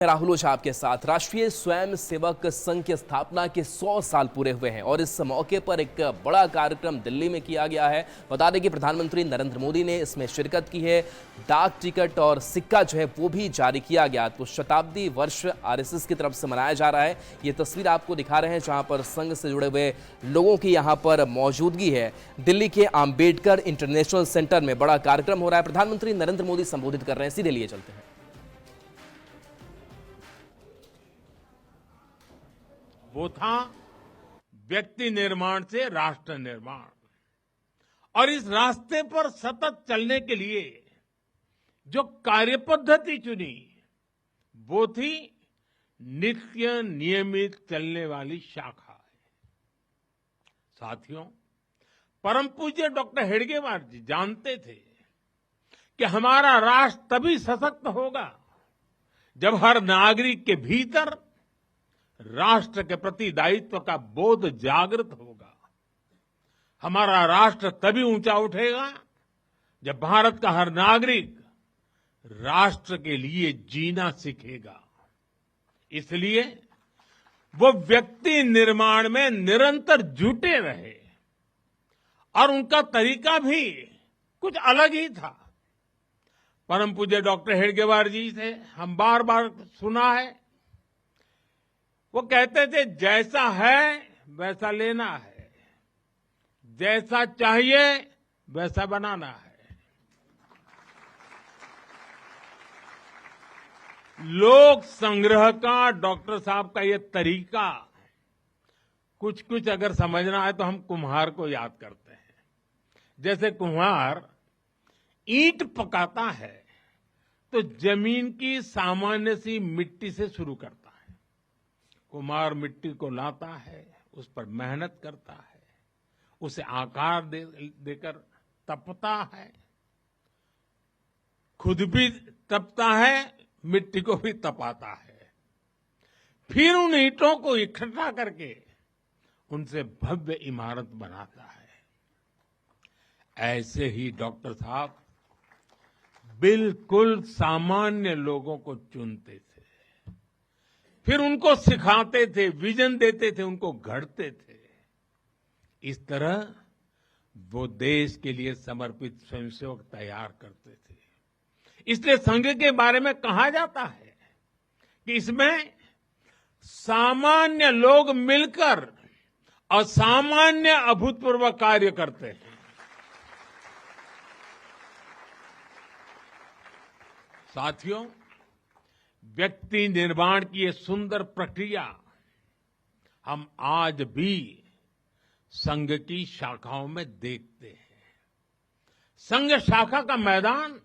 राहुल ओझा आपके साथ। राष्ट्रीय स्वयं सेवक संघ की स्थापना के 100 साल पूरे हुए हैं और इस मौके पर एक बड़ा कार्यक्रम दिल्ली में किया गया है। बता दें कि प्रधानमंत्री नरेंद्र मोदी ने इसमें शिरकत की है। डाक टिकट और सिक्का जो है वो भी जारी किया गया। तो शताब्दी वर्ष आरएसएस की तरफ से मनाया जा रहा है। ये तस्वीर आपको दिखा रहे हैं जहां पर संघ से जुड़े हुए लोगों की यहां पर मौजूदगी है। दिल्ली के आम्बेडकर इंटरनेशनल सेंटर में बड़ा कार्यक्रम हो रहा है। प्रधानमंत्री नरेंद्र मोदी संबोधित कर रहे हैं, सीधे लिए चलते हैं। वो था व्यक्ति निर्माण से राष्ट्र निर्माण, और इस रास्ते पर सतत चलने के लिए जो कार्यपद्धति चुनी वो थी नित्य नियमित चलने वाली शाखा। साथियों, परम पूज्य डॉक्टर हेडगेवार जी जानते थे कि हमारा राष्ट्र तभी सशक्त होगा जब हर नागरिक के भीतर राष्ट्र के प्रति दायित्व का बोध जागृत होगा। हमारा राष्ट्र तभी ऊंचा उठेगा जब भारत का हर नागरिक राष्ट्र के लिए जीना सीखेगा। इसलिए वो व्यक्ति निर्माण में निरंतर जुटे रहे, और उनका तरीका भी कुछ अलग ही था। परम पूज्य डॉक्टर हेडगेवार जी से हम बार बार सुना है, वो कहते थे जैसा है वैसा लेना है, जैसा चाहिए वैसा बनाना है। लोक संग्रह का डॉक्टर साहब का ये तरीका, कुछ कुछ अगर समझना है तो हम कुम्हार को याद करते हैं। जैसे कुम्हार ईंट पकाता है तो जमीन की सामान्य सी मिट्टी से शुरू करता है। कुम्हार मिट्टी को लाता है, उस पर मेहनत करता है, उसे आकार देकर तपता है, खुद भी तपता है, मिट्टी को भी तपाता है, फिर उन ईंटों को इकट्ठा करके उनसे भव्य इमारत बनाता है। ऐसे ही डॉक्टर साहब बिल्कुल सामान्य लोगों को चुनते थे, फिर उनको सिखाते थे, विजन देते थे, उनको गढ़ते थे। इस तरह वो देश के लिए समर्पित स्वयंसेवक तैयार करते थे। इसलिए संघ के बारे में कहा जाता है कि इसमें सामान्य लोग मिलकर असामान्य अभूतपूर्व कार्य करते हैं। साथियों, व्यक्ति निर्माण की ये सुंदर प्रक्रिया हम आज भी संघ की शाखाओं में देखते हैं। संघ शाखा का मैदान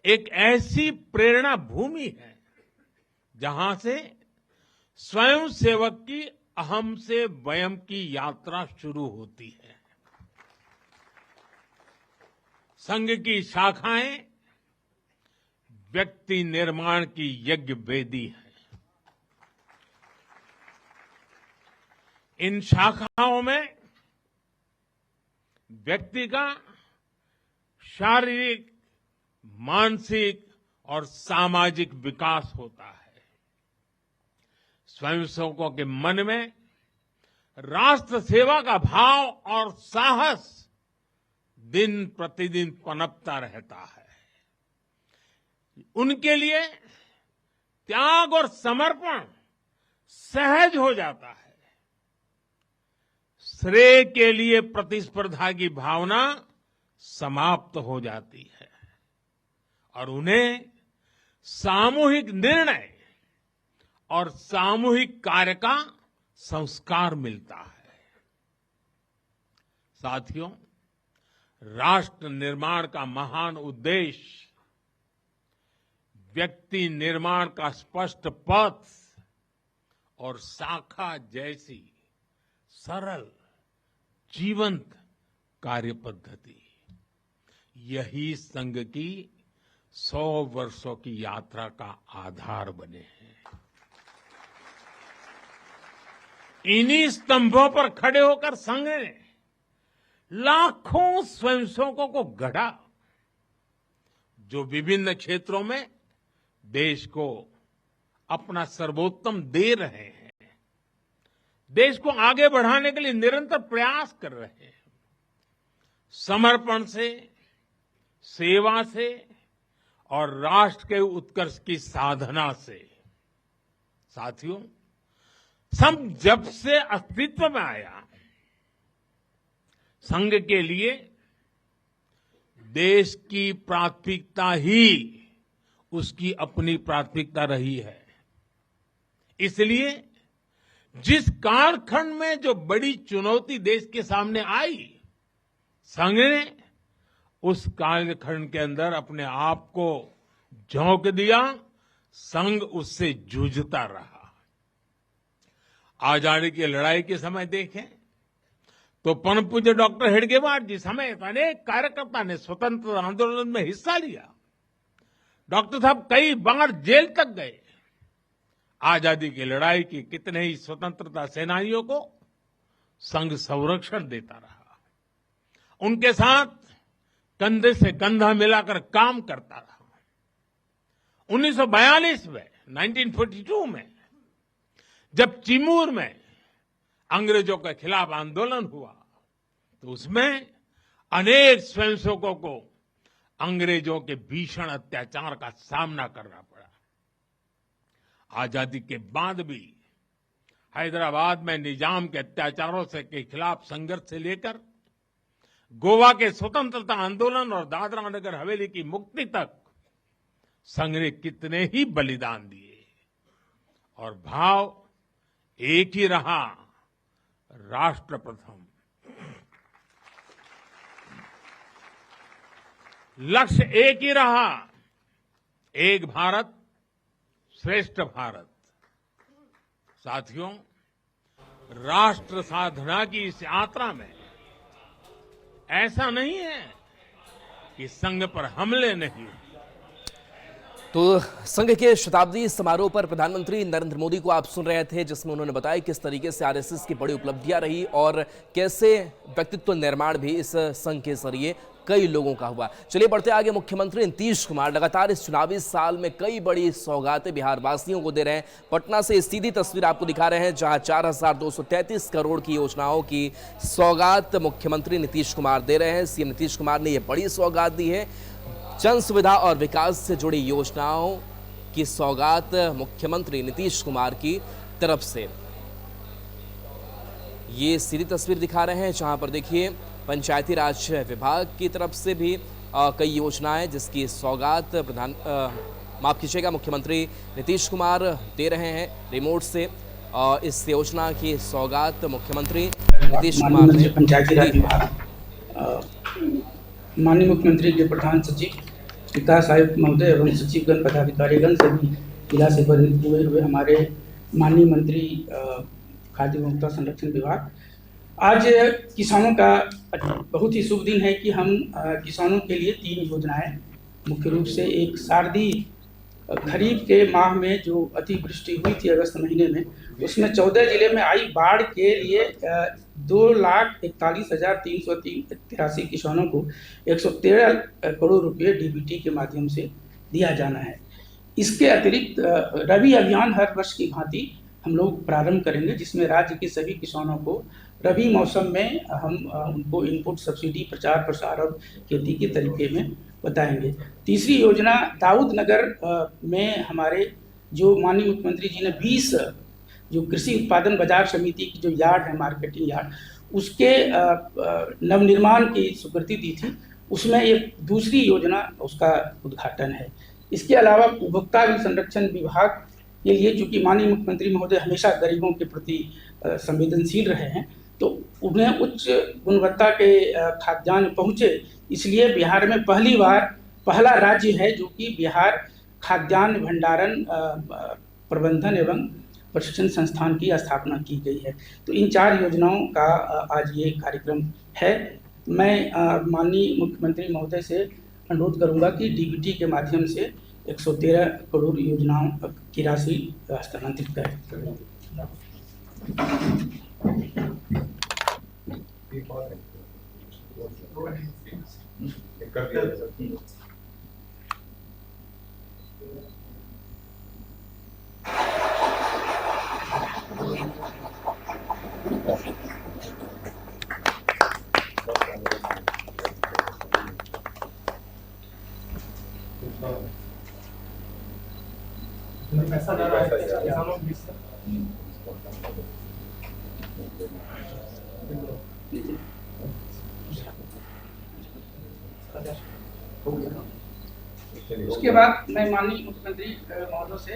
एक ऐसी प्रेरणा भूमि है जहां से स्वयं सेवक की अहम से वयम की यात्रा शुरू होती है। संघ की शाखाएं व्यक्ति निर्माण की यज्ञ वेदी है। इन शाखाओं में व्यक्ति का शारीरिक, मानसिक और सामाजिक विकास होता है। स्वयंसेवकों के मन में राष्ट्र सेवा का भाव और साहस दिन प्रतिदिन पनपता रहता है। उनके लिए त्याग और समर्पण सहज हो जाता है। श्रेय के लिए प्रतिस्पर्धा की भावना समाप्त हो जाती है और उन्हें सामूहिक निर्णय और सामूहिक कार्य का संस्कार मिलता है। साथियों, राष्ट्र निर्माण का महान उद्देश्य व्यक्ति निर्माण का स्पष्ट पथ और शाखा जैसी सरल जीवंत कार्य पद्धति, यही संघ की 100 वर्षों की यात्रा का आधार बने हैं। इन्हीं स्तंभों पर खड़े होकर संघ ने लाखों स्वयंसेवकों को गढ़ा, जो विभिन्न क्षेत्रों में देश को अपना सर्वोत्तम दे रहे हैं, देश को आगे बढ़ाने के लिए निरंतर प्रयास कर रहे हैं। समर्पण से, सेवा से और राष्ट्र के उत्कर्ष की साधना से। साथियों, संघ जब से अस्तित्व में आया, संघ के लिए देश की प्राथमिकता ही उसकी अपनी प्राथमिकता रही है। इसलिए जिस कालखंड में जो बड़ी चुनौती देश के सामने आई, संघ ने उस कालखंड के अंदर अपने आप को झोंक दिया, संघ उससे जूझता रहा। आजादी की लड़ाई के समय देखें तो परम पूज्य डॉक्टर हेडगेवार जी समेत अनेक कार्यकर्ता ने स्वतंत्रता आंदोलन में हिस्सा लिया। डॉक्टर साहब कई बार जेल तक गए। आजादी की लड़ाई की कितने ही स्वतंत्रता सेनानियों को संघ संरक्षण देता रहा, उनके साथ कंधे से कंधा मिलाकर काम करता रहा। 1942 में 1942 में जब चिमूर में अंग्रेजों के खिलाफ आंदोलन हुआ तो उसमें अनेक स्वयंसेवकों को अंग्रेजों के भीषण अत्याचार का सामना करना पड़ा। आजादी के बाद भी हैदराबाद में निजाम के अत्याचारों से के खिलाफ संघर्ष से लेकर गोवा के स्वतंत्रता आंदोलन और दादरा नगर हवेली की मुक्ति तक संघ ने कितने ही बलिदान दिए और भाव एक ही रहा, राष्ट्र प्रथम। लक्ष्य एक ही रहा, एक भारत श्रेष्ठ भारत। साथियों, राष्ट्र साधना की इस यात्रा में ऐसा नहीं है कि संघ पर हमले नहीं हुए। तो संघ के शताब्दी समारोह पर प्रधानमंत्री नरेंद्र मोदी को आप सुन रहे थे, जिसमें उन्होंने बताया किस तरीके से आरएसएस की बड़ी उपलब्धियां रही और कैसे व्यक्तित्व निर्माण भी इस संघ के जरिए कई लोगों का हुआ। चलिए बढ़ते आगे। मुख्यमंत्री नीतीश कुमार लगातार इस चुनावी साल में कई बड़ी सौगातें बिहार वासियों को दे रहे हैं। पटना से सीधी तस्वीर आपको दिखा रहे हैं, जहां 4,233 करोड़ की योजनाओं की सौगात मुख्यमंत्री नीतीश कुमार दे रहे हैं। सीएम नीतीश कुमार ने यह बड़ी सौगात दी है। जन सुविधा और विकास से जुड़ी योजनाओं की सौगात मुख्यमंत्री नीतीश कुमार की तरफ से। ये सीधी तस्वीर दिखा रहे हैं, जहां पर देखिए पंचायती राज विभाग की तरफ से भी कई योजनाएं जिसकी सौगात माफ कीजिएगा मुख्यमंत्री नीतीश कुमार दे रहे हैं रिमोट से। इस योजना की सौगात मुख्यमंत्री नीतीश कुमार ने पंचायती राज विभाग, माननीय मुख्यमंत्री के प्रधान सचिव, विकास आयुक्त महोदय एवं सचिवगण, पदाधिकारीगण, सभी जिला से हुए हमारे माननीय मंत्री खाद्य उपभोक्ता संरक्षण विभाग। आज किसानों का बहुत ही शुभ दिन है कि हम किसानों के लिए 3 योजनाएं, मुख्य रूप से एक शारदी खरीफ के माह में जो अतिवृष्टि हुई थी अगस्त महीने में, उसमें 14 जिले में आई बाढ़ के लिए 2,41,383 किसानों को 113 करोड़ रुपए डीबीटी के माध्यम से दिया जाना है। इसके अतिरिक्त रबी अभियान हर वर्ष की भांति हम लोग प्रारंभ करेंगे, जिसमें राज्य के सभी किसानों को रबी मौसम में हम उनको इनपुट सब्सिडी, प्रचार प्रसार और खेती के तरीके में बताएंगे। तीसरी योजना दाऊद नगर में हमारे जो माननीय मुख्यमंत्री जी ने 20 जो कृषि उत्पादन बाजार समिति की जो यार्ड है, मार्केटिंग यार्ड, उसके नवनिर्माण की स्वीकृति दी थी। उसमें एक दूसरी योजना, उसका उद्घाटन है। इसके अलावा उपभोक्ता संरक्षण विभाग के लिए, चूंकि माननीय मुख्यमंत्री महोदय हमेशा गरीबों के प्रति संवेदनशील रहे हैं, तो उन्हें उच्च गुणवत्ता के खाद्यान्न पहुँचे, इसलिए बिहार में पहली बार पहला राज्य है जो कि बिहार खाद्यान्न भंडारण प्रबंधन एवं प्रशिक्षण संस्थान की स्थापना की गई है। तो इन 4 योजनाओं का आज ये कार्यक्रम है। मैं माननीय मुख्यमंत्री महोदय से अनुरोध करूंगा कि डीबीटी के माध्यम से 113 करोड़ योजनाओं की राशि हस्तांतरित करें। कर दिया। उसके बाद मैं माननीय मुख्यमंत्री महोदय से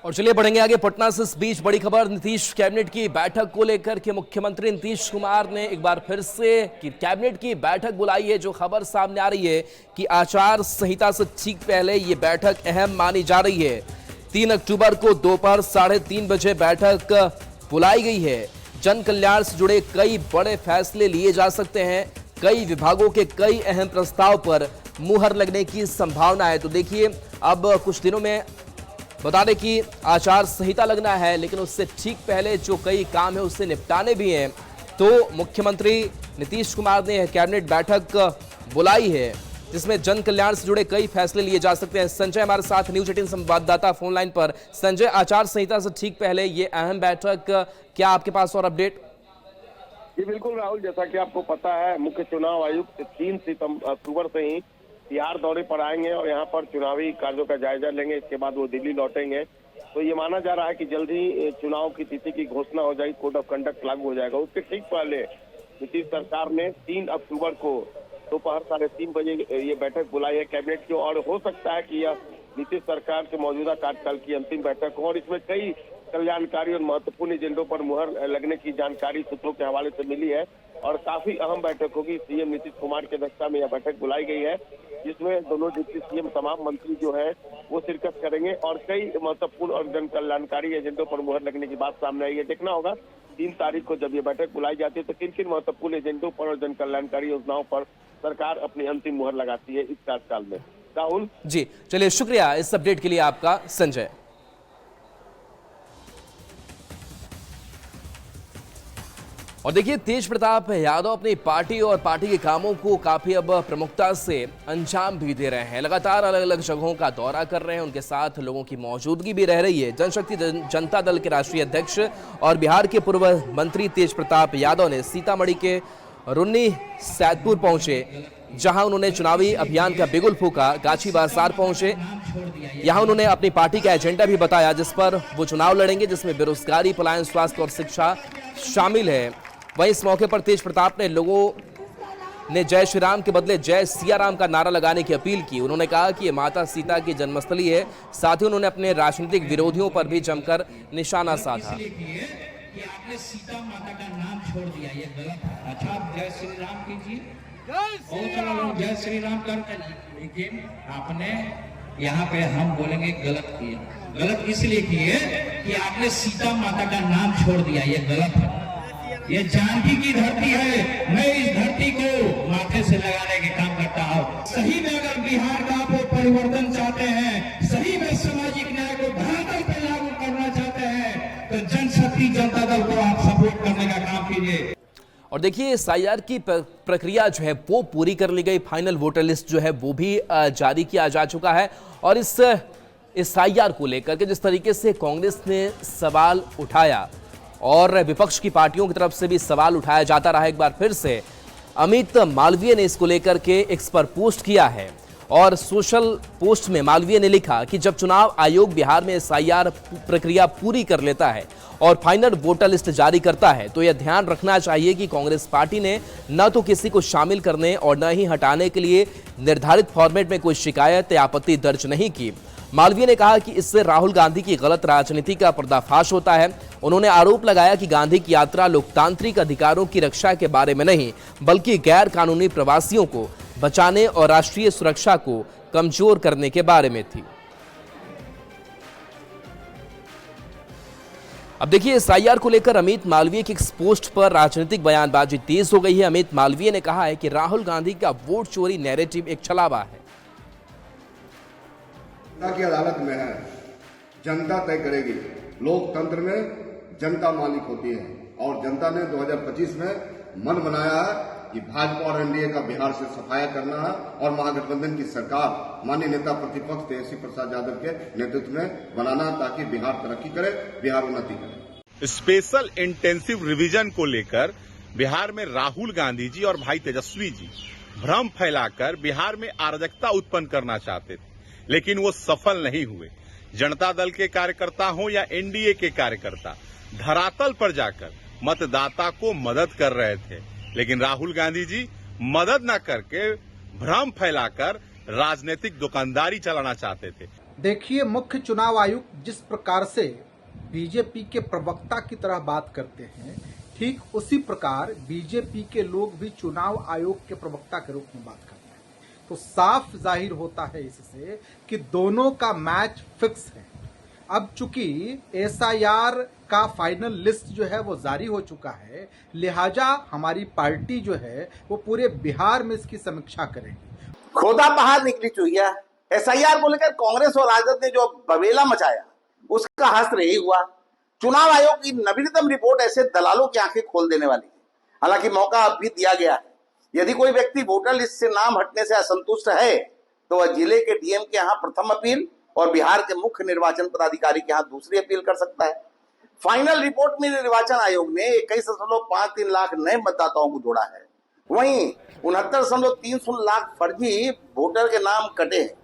और चलिए बढ़ेंगे आगे पटना से। इस बीच बड़ी खबर नीतीश कैबिनेट की बैठक को लेकर के मुख्यमंत्री नीतीश कुमार ने एक बार फिर से कि कैबिनेट की बैठक बुलाई है। जो खबर सामने आ रही है कि आचार संहिता से ठीक पहले ये बैठक अहम मानी जा रही है। 3 अक्टूबर को दोपहर 3:30 बजे बैठक बुलाई गई है। जन कल्याण से जुड़े कई बड़े फैसले लिए जा सकते हैं। कई विभागों के कई अहम प्रस्ताव पर मुहर लगने की संभावना है। तो देखिए अब कुछ दिनों में बता दें कि आचार संहिता लगना है, लेकिन उससे ठीक पहले जो कई काम है उससे निपटाने भी हैं। तो मुख्यमंत्री नीतीश कुमार ने कैबिनेट बैठक बुलाई है जिसमें जन कल्याण से जुड़े कई फैसले लिए जा सकते हैं। संजय हमारे साथ न्यूज 18 संवाददाता फोन लाइन पर। संजय, आचार संहिता से ठीक पहले ये अहम बैठक, क्या आपके पास और अपडेट? जी बिल्कुल राहुल, जैसा कि आपको पता है मुख्य चुनाव आयुक्त 3 अक्टूबर से ही बिहार दौरे पर आएंगे और यहाँ पर चुनावी कार्यों का जायजा लेंगे। इसके बाद वो दिल्ली लौटेंगे। तो ये माना जा रहा है कि जल्द ही चुनाव की तिथि की घोषणा हो जाएगी, कोड ऑफ कंडक्ट लागू हो जाएगा। उसके ठीक पहले नीतीश सरकार ने 3 अक्टूबर को दोपहर 3:30 बजे ये बैठक बुलाई है कैबिनेट की, और हो सकता है कि यह नीतीश सरकार के मौजूदा कार्यकाल की अंतिम बैठक हो और इसमें कई कल्याणकारी और महत्वपूर्ण एजेंडों पर मुहर लगने की जानकारी सूत्रों के हवाले से मिली है और काफी अहम बैठक होगी। सीएम नीतीश कुमार की अध्यक्षता में यह बैठक बुलाई गई है जिसमें दोनों डिप्टी सीएम तमाम मंत्री जो है वो शिरकत करेंगे और कई महत्वपूर्ण और जन कल्याणकारी एजेंडों पर मुहर लगने की बात सामने आई है। देखना होगा 3 तारीख को जब ये बैठक बुलाई जाती है तो किन किन महत्वपूर्ण एजेंडों पर और जन कल्याणकारी योजनाओं पर सरकार अपनी अंतिम मुहर लगाती है इस कार्यकाल में। राहुल जी, चलिए शुक्रिया इस अपडेट के लिए आपका संजय। और देखिए तेज प्रताप यादव अपनी पार्टी और पार्टी के कामों को काफी अब प्रमुखता से अंजाम भी दे रहे हैं। लगातार अलग अलग जगहों का दौरा कर रहे हैं, उनके साथ लोगों की मौजूदगी भी रह रही है। जनशक्ति जनता दल के राष्ट्रीय अध्यक्ष और बिहार के पूर्व मंत्री तेज प्रताप यादव ने सीतामढ़ी के रुन्नी सैदपुर पहुंचे, जहां उन्होंने चुनावी अभियान का बिगुल फूका। गाछी बाजार पहुंचे, यहां उन्होंने अपनी पार्टी का एजेंडा भी बताया जिस पर वो चुनाव लड़ेंगे, जिसमें बेरोजगारी, पलायन, स्वास्थ्य और शिक्षा शामिल है। वहीं इस मौके पर तेज प्रताप ने लोगों ने जय श्री राम के बदले जय सिया राम का नारा लगाने की अपील की। उन्होंने कहा कि ये माता सीता की जन्मस्थली है। साथ ही उन्होंने अपने राजनीतिक विरोधियों पर भी जमकर निशाना साधा। आपने सीता माता का नाम छोड़ दिया, ये गलत है। अच्छा आप जय श्री राम कीजिए, जय श्री राम करके, लेकिन आपने यहाँ पे हम बोलेंगे गलत किया। गलत इसलिए किए कि आपने सीता माता का नाम छोड़ दिया, ये गलत है। ये जानकी की धरती है, मैं इस धरती को माथे से लगाने के काम करता हूँ। सही में अगर बिहार का आप परिवर्तन चाहते हैं, सही में सामाजिक न्याय को धरातल पे लागू करना चाहते हैं, तो जनशक्ति जनता दल को आप सपोर्ट करने का काम कीजिए। और देखिए एसआईआर की प्रक्रिया जो है वो पूरी कर ली गई। फाइनल वोटर लिस्ट जो है वो भी जारी किया जा चुका है। और इस एसआईआर को लेकर के जिस तरीके से कांग्रेस ने सवाल उठाया और विपक्ष की पार्टियों की तरफ से भी सवाल उठाया जाता रहा, एक बार फिर से अमित मालवीय ने इसको लेकर के एक्स पर पोस्ट किया है। और सोशल पोस्ट में मालवीय ने लिखा कि जब चुनाव आयोग बिहार में एसआईआर प्रक्रिया पूरी कर लेता है और फाइनल वोटर लिस्ट जारी करता है तो यह ध्यान रखना चाहिए कि कांग्रेस पार्टी ने न तो किसी को शामिल करने और न ही हटाने के लिए निर्धारित फॉर्मेट में कोई शिकायत या आपत्ति दर्ज नहीं की। मालवीय ने कहा कि इससे राहुल गांधी की गलत राजनीति का पर्दाफाश होता है। उन्होंने आरोप लगाया कि गांधी की यात्रा लोकतांत्रिक अधिकारों की रक्षा के बारे में नहीं बल्कि गैर कानूनी प्रवासियों को बचाने और राष्ट्रीय सुरक्षा को कमजोर करने के बारे में थी। अब देखिए एसआईआर को लेकर अमित मालवीय की इस पोस्ट पर राजनीतिक बयानबाजी तेज हो गई है। अमित मालवीय ने कहा है कि राहुल गांधी का वोट चोरी नैरेटिव एक छलावा है। जनता की अदालत में है, जनता तय करेगी। लोकतंत्र में जनता मालिक होती है और जनता ने 2025 में मन बनाया है कि भाजपा और एनडीए का बिहार से सफाया करना है और महागठबंधन की सरकार माननीय नेता प्रतिपक्ष तेजस्वी प्रसाद यादव के नेतृत्व में बनाना ताकि बिहार तरक्की करे, बिहार उन्नति करे। स्पेशल इंटेंसिव रिवीजन को लेकर बिहार में राहुल गांधी जी और भाई तेजस्वी जी भ्रम फैलाकर बिहार में अराजकता उत्पन्न करना चाहते थे। लेकिन वो सफल नहीं हुए। जनता दल के कार्यकर्ता हो या एनडीए के कार्यकर्ता, धरातल पर जाकर मतदाता को मदद कर रहे थे, लेकिन राहुल गांधी जी मदद न करके भ्रम फैलाकर राजनीतिक दुकानदारी चलाना चाहते थे। देखिए, मुख्य चुनाव आयुक्त जिस प्रकार से बीजेपी के प्रवक्ता की तरह बात करते हैं, ठीक उसी प्रकार बीजेपी के लोग भी चुनाव आयोग के प्रवक्ता के रूप में बात करते हैं। तो साफ जाहिर होता है इससे कि दोनों का मैच फिक्स है। अब चूंकि एसआईआर का फाइनल लिस्ट जो है वो जारी हो चुका है, लिहाजा हमारी पार्टी जो है वो पूरे बिहार में इसकी समीक्षा करेगी। खोदा पहाड़ निकली चुहिया। एसआईआर को लेकर कांग्रेस और राजद ने जो बवेला मचाया, उसका हस्त्र यही हुआ। चुनाव आयोग की नवीनतम रिपोर्ट ऐसे दलालों की आंखें खोल देने वाली है। हालांकि मौका अब भी दिया गया है। यदि कोई व्यक्ति वोटर लिस्ट से नाम हटने से असंतुष्ट है तो वह जिले के डीएम के यहाँ प्रथम अपील और बिहार के मुख्य निर्वाचन पदाधिकारी के यहाँ दूसरी अपील कर सकता है। फाइनल रिपोर्ट में निर्वाचन आयोग ने 21.53 लाख नए मतदाताओं को जोड़ा है। वहीं 69.30 लाख फर्जी वोटर के नाम कटे हैं।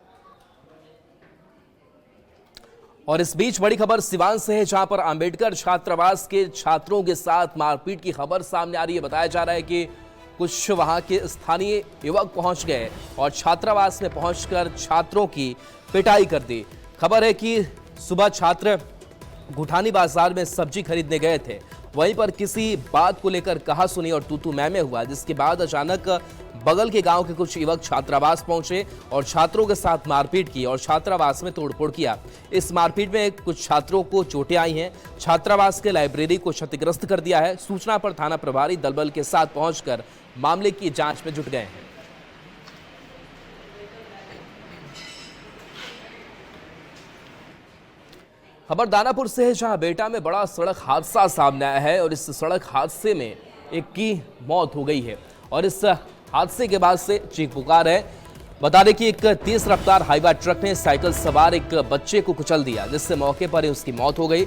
और इस बीच बड़ी खबर सिवान से है, जहां पर अंबेडकर छात्रावास के छात्रों के साथ मारपीट की खबर सामने आ रही है। बताया जा रहा है कि कुछ वहां के स्थानीय युवक पहुंच गए और छात्रावास में पहुंचकर छात्रों की पिटाई कर दी। खबर है कि सुबह छात्र गुठानी बाजार में सब्जी खरीदने गए थे, वहीं पर किसी बात को लेकर कहा सुनी और तू मैं हुआ, जिसके बाद अचानक बगल के गांव के कुछ युवक छात्रावास पहुंचे और छात्रों के साथ मारपीट की और छात्रावास में तोड़फोड़ किया। इस मारपीट में कुछ छात्रों को चोटें आई हैं। छात्रावास के लाइब्रेरी को क्षतिग्रस्त कर दिया है। सूचना पर थाना प्रभारी दलबल के साथ पहुंचकर मामले की जांच में जुट गए हैं। खबर दानापुर से है, जहां बेटा में बड़ा सड़क हादसा सामने आया है और इस सड़क हादसे में एक की मौत हो गई है और इस हादसे के बाद से चीख पुकार है। बता दें कि एक तेज रफ्तार हाईवा ट्रक ने साइकिल सवार एक बच्चे को कुचल दिया, जिससे मौके पर ही उसकी मौत हो गई।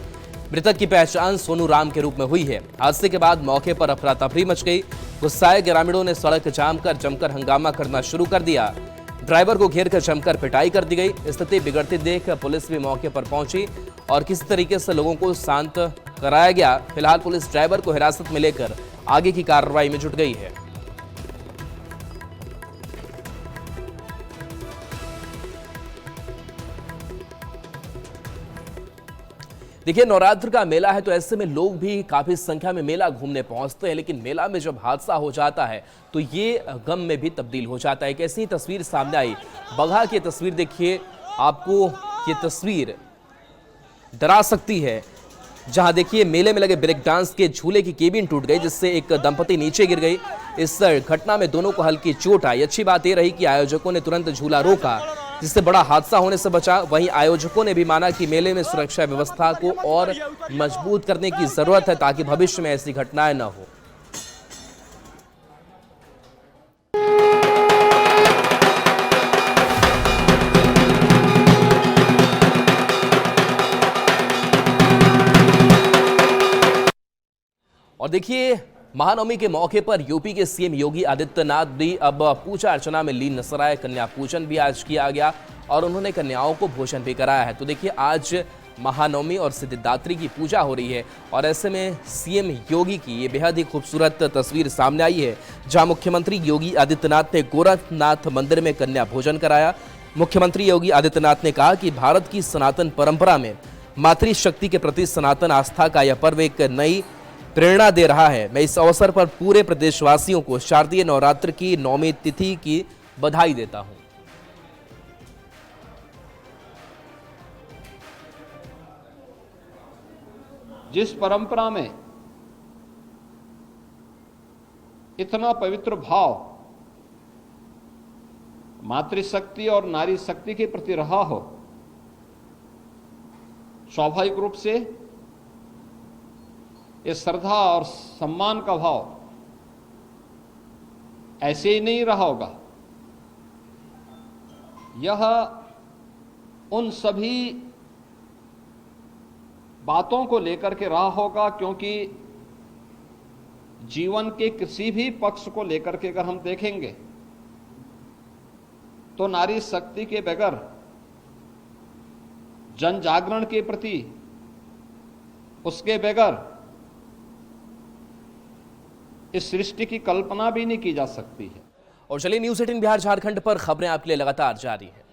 मृतक की पहचान सोनू राम के रूप में हुई है। हादसे के बाद मौके पर अफरा तफरी मच गई। गुस्साए ग्रामीणों ने सड़क जाम कर जमकर हंगामा करना शुरू कर दिया। ड्राइवर को घेर कर जमकर पिटाई कर दी गई। स्थिति बिगड़ती देख पुलिस भी मौके पर पहुंची और किसी तरीके से लोगों को शांत कराया गया। फिलहाल पुलिस ड्राइवर को हिरासत में लेकर आगे की कार्रवाई में जुट गई है। देखिए, नवरात्र का मेला है तो ऐसे में लोग भी काफी संख्या में मेला घूमने पहुंचते हैं, लेकिन मेला में जब हादसा हो जाता है तो ये गम में भी तब्दील हो जाता है। एक ऐसी तस्वीर सामने आई, बगहा की तस्वीर देखिए, आपको ये तस्वीर डरा सकती है। जहां देखिए मेले में लगे ब्रेक डांस के झूले की केबिन टूट गई, जिससे एक दंपति नीचे गिर गई। इस घटना में दोनों को हल्की चोट आई। अच्छी बात यह रही कि आयोजकों ने तुरंत झूला रोका, जिससे बड़ा हादसा होने से बचा। वहीं आयोजकों ने भी माना कि मेले में सुरक्षा व्यवस्था को और मजबूत करने की जरूरत है ताकि भविष्य में ऐसी घटनाएं न हो। और देखिए, महानवमी के मौके पर यूपी के सीएम योगी आदित्यनाथ भी अब पूजा अर्चना में लीन नजर आए। कन्या पूजन भी आज किया गया और उन्होंने कन्याओं को भोजन भी कराया है। तो देखिए, आज महानवमी और सिद्धिदात्री की पूजा हो रही है और ऐसे में सीएम योगी की ये बेहद ही खूबसूरत तस्वीर सामने आई है, जहां मुख्यमंत्री योगी आदित्यनाथ ने गोरखनाथ मंदिर में कन्या भोजन कराया। मुख्यमंत्री योगी आदित्यनाथ ने कहा कि भारत की सनातन परंपरा में मातृशक्ति के प्रति सनातन आस्था का यह पर्व एक नई प्रेरणा दे रहा है। मैं इस अवसर पर पूरे प्रदेशवासियों को शारदीय नवरात्र की 9वीं तिथि की बधाई देता हूं। जिस परंपरा में इतना पवित्र भाव मातृशक्ति और नारी शक्ति के प्रति रहा हो, स्वाभाविक रूप से ये श्रद्धा और सम्मान का भाव ऐसे ही नहीं रहा होगा। यह उन सभी बातों को लेकर के रहा होगा, क्योंकि जीवन के किसी भी पक्ष को लेकर के अगर हम देखेंगे तो नारी शक्ति के बगैर जन जागरण के प्रति उसके बगैर इस सृष्टि की कल्पना भी नहीं की जा सकती है। और चलिए न्यूज़ 18 बिहार झारखंड पर खबरें आपके लिए लगातार जारी हैं।